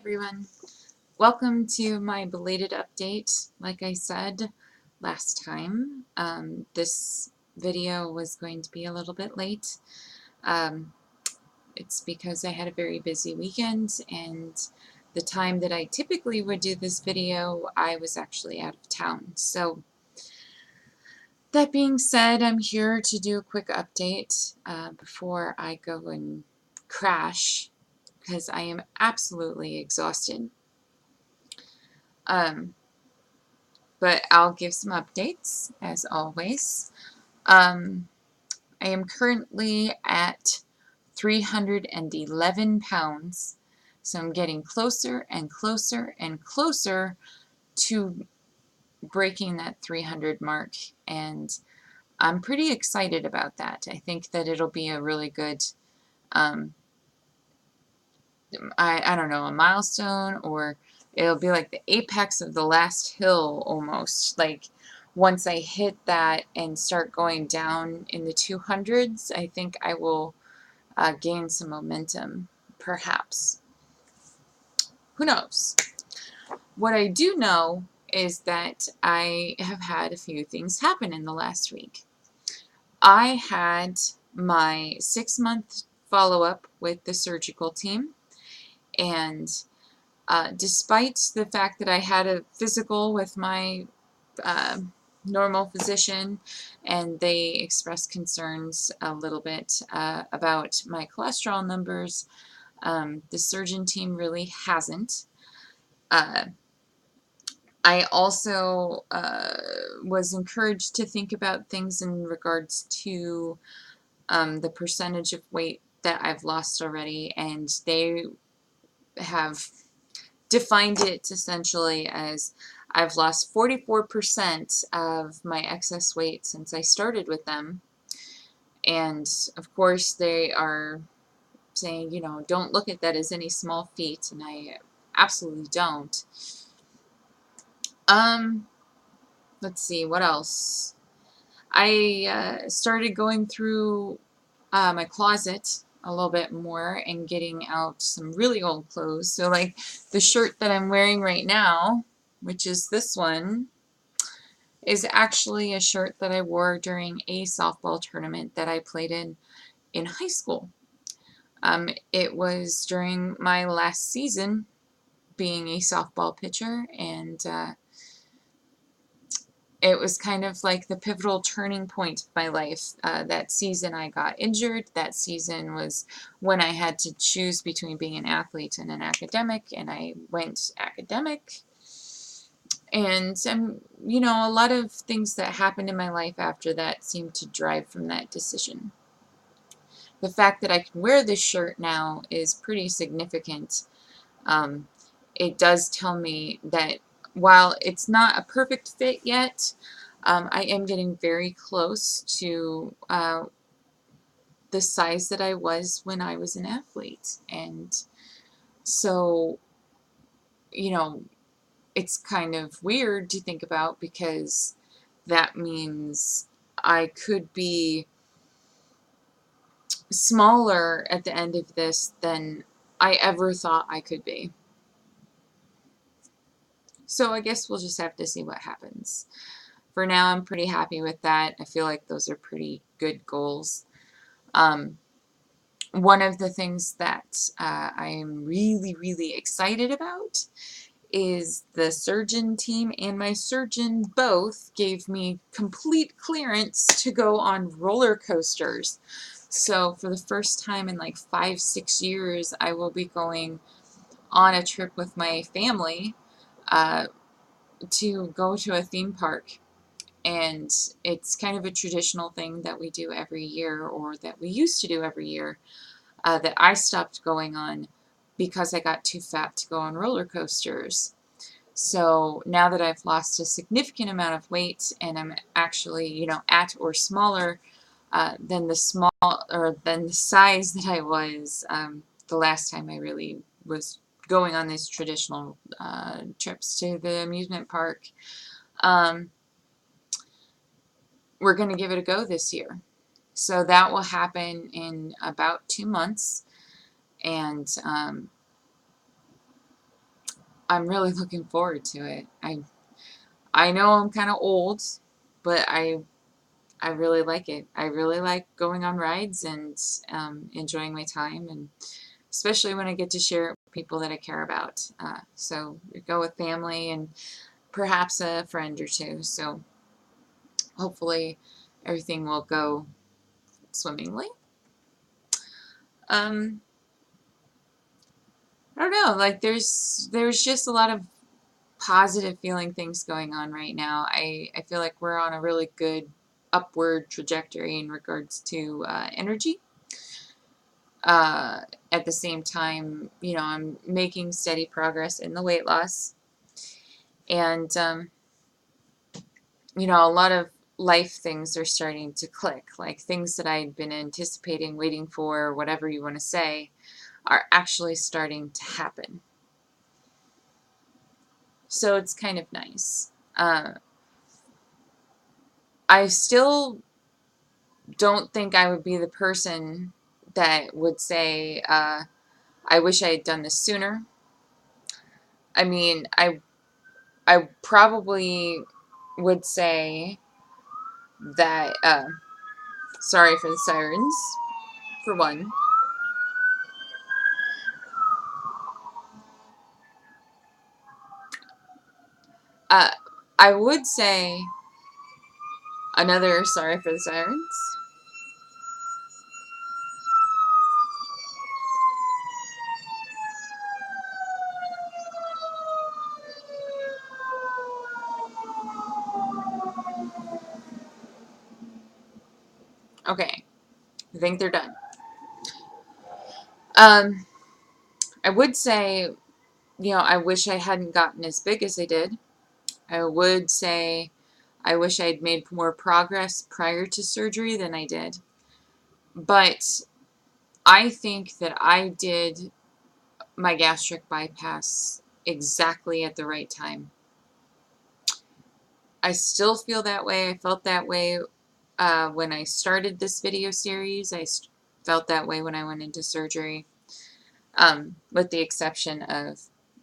everyone. Welcome to my belated update. Like I said last time, this video was going to be a little bit late. It's because I had a very busy weekend, and the time that I typically would do this video, I was actually out of town. So that being said, I'm here to do a quick update before I go and crash, because I am absolutely exhausted. But I'll give some updates as always. I am currently at 311 pounds, so I'm getting closer and closer and closer to breaking that 300 mark, and I'm pretty excited about that. I think that it'll be a really good I don't know, a milestone, or it'll be like the apex of the last hill almost. Like once I hit that and start going down in the 200s, I think I will gain some momentum, perhaps. Who knows? What I do know is that I have had a few things happen in the last week. I had my 6-month follow-up with the surgical team, and despite the fact that I had a physical with my normal physician, and they expressed concerns a little bit about my cholesterol numbers, the surgeon team really hasn't. I also was encouraged to think about things in regards to the percentage of weight that I've lost already, and they have defined it essentially as I've lost 44% of my excess weight since I started with them. And of course, they are saying, you know, don't look at that as any small feat, and I absolutely don't. Let's see, what else? I started going through my closet a little bit more and getting out some really old clothes. So like the shirt that I'm wearing right now, which is this one, is actually a shirt that I wore during a softball tournament that I played in high school. It was during my last season being a softball pitcher, and it was kind of like the pivotal turning point of my life. That season I got injured. That season was when I had to choose between being an athlete and an academic, and I went academic. And you know, a lot of things that happened in my life after that seemed to drive from that decision. The fact that I can wear this shirt now is pretty significant. It does tell me that while it's not a perfect fit yet, I am getting very close to the size that I was when I was an athlete. And so, you know, it's kind of weird to think about, because that means I could be smaller at the end of this than I ever thought I could be. So I guess we'll just have to see what happens. For now, I'm pretty happy with that. I feel like those are pretty good goals. One of the things that I am really, really excited about is the surgeon team and my surgeon both gave me complete clearance to go on roller coasters. So for the first time in like 5-6 years, I will be going on a trip with my family to go to a theme park. And it's kind of a traditional thing that we do every year, or that we used to do every year, that I stopped going on because I got too fat to go on roller coasters. So now that I've lost a significant amount of weight, and I'm actually, you know, at or smaller than the size that I was the last time I really was going on these traditional trips to the amusement park, we're going to give it a go this year. So that will happen in about 2 months, and I'm really looking forward to it. I know I'm kind of old, but I really like it. I really like going on rides and enjoying my time, and especially when I get to share it with people that I care about. So we go with family and perhaps a friend or two. So hopefully everything will go swimmingly. Um, I don't know. Like there's just a lot of positive feeling things going on right now. I feel like we're on a really good upward trajectory in regards to energy. Uh, at the same time, I'm making steady progress in the weight loss. And, a lot of life things are starting to click. Like things that I'd been anticipating, waiting for, whatever you want to say, are actually starting to happen. So it's kind of nice. I still don't think I would be the person that would say, I wish I had done this sooner. I mean, I probably would say that, sorry for the sirens, for one. Uh, I would say another sorry for the sirens. Okay, I think they're done. Um, I would say, I wish I hadn't gotten as big as I did. I would say I wish I'd made more progress prior to surgery than I did. But I think that I did my gastric bypass exactly at the right time. I still feel that way. I felt that way when I started this video series. I felt that way when I went into surgery, with the exception of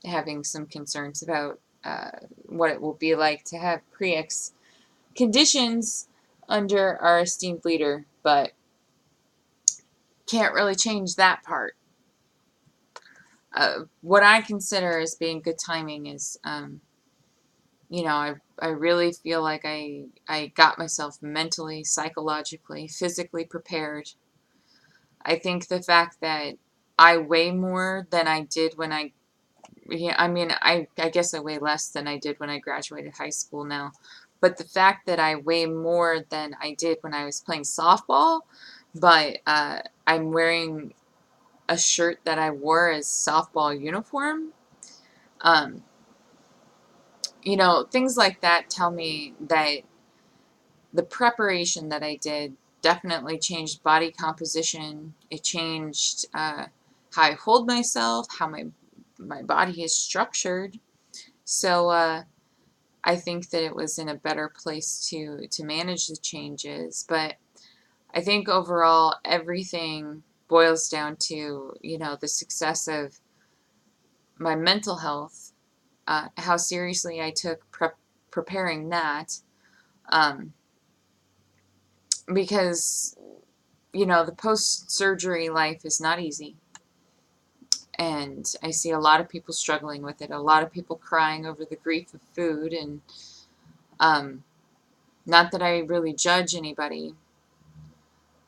having some concerns about what it will be like to have pre-ex conditions under our esteemed leader, but can't really change that part. What I consider as being good timing is, I really feel like I got myself mentally, psychologically, physically prepared. I think the fact that I weigh more than I did when I mean, I guess I weigh less than I did when I graduated high school now. But the fact that I weigh more than I did when I was playing softball, but I'm wearing a shirt that I wore as softball uniform, um, things like that tell me that the preparation that I did definitely changed body composition. It changed how I hold myself, how my body is structured. So I think that it was in a better place to manage the changes. But I think overall everything boils down to the success of my mental health, how seriously I took preparing that, um, because the post-surgery life is not easy. And I see a lot of people struggling with it, a lot of people crying over the grief of food. And um, not that I really judge anybody,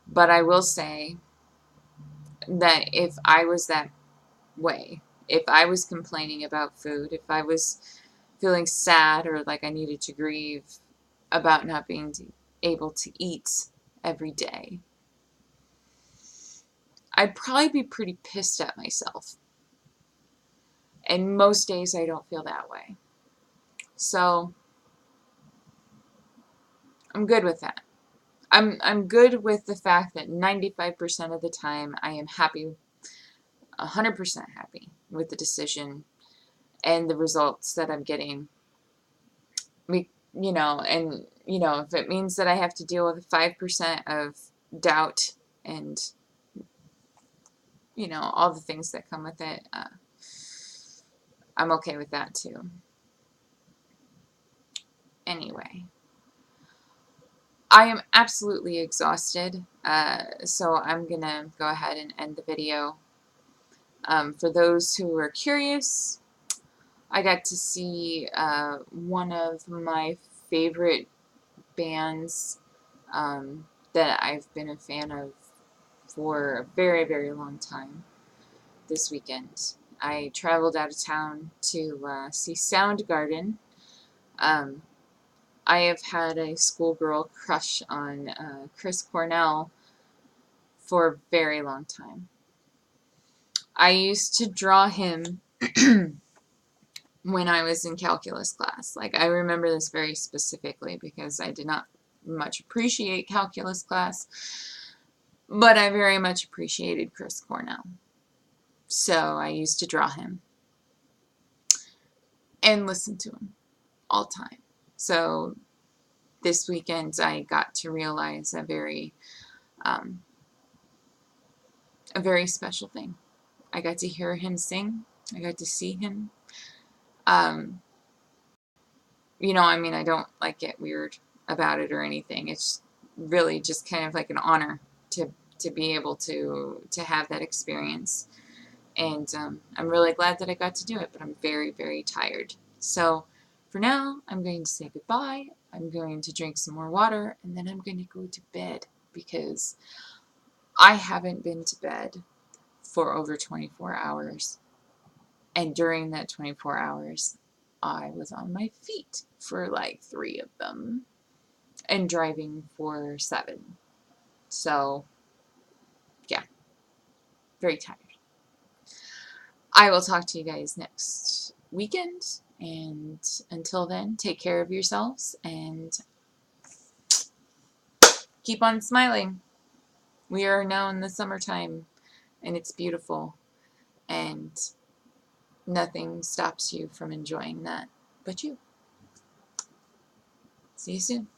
but I will say that if I was that way, if I was complaining about food, if I was feeling sad or like I needed to grieve about not being able to eat every day, I'd probably be pretty pissed at myself. And most days I don't feel that way. So I'm good with that. I'm good with the fact that 95% of the time I am happy, 100% happy with the decision and the results that I'm getting. If it means that I have to deal with 5% of doubt and all the things that come with it, I'm okay with that too. Anyway, I am absolutely exhausted, so I'm gonna go ahead and end the video. For those who are curious, I got to see one of my favorite bands that I've been a fan of for a very, very long time this weekend. I traveled out of town to see Soundgarden. Um, I have had a schoolgirl crush on Chris Cornell for a very long time. I used to draw him when I was in calculus class. Like, I remember this very specifically because I did not much appreciate calculus class, but I very much appreciated Chris Cornell. So I used to draw him and listen to him all the time. So this weekend I got to realize a very special thing. I got to hear him sing. I got to see him. You know, I mean, I don't like get weird about it or anything. It's really just kind of like an honor to be able to have that experience. And I'm really glad that I got to do it, but I'm very, very tired. So for now, I'm going to say goodbye. I'm going to drink some more water, and then I'm going to go to bed because I haven't been to bed for over 24 hours. And during that 24 hours, I was on my feet for like 3 of them and driving for 7. So, yeah, very tired. I will talk to you guys next weekend. And until then, take care of yourselves and keep on smiling. We are now in the summertime and it's beautiful. And nothing stops you from enjoying that but you. See you soon.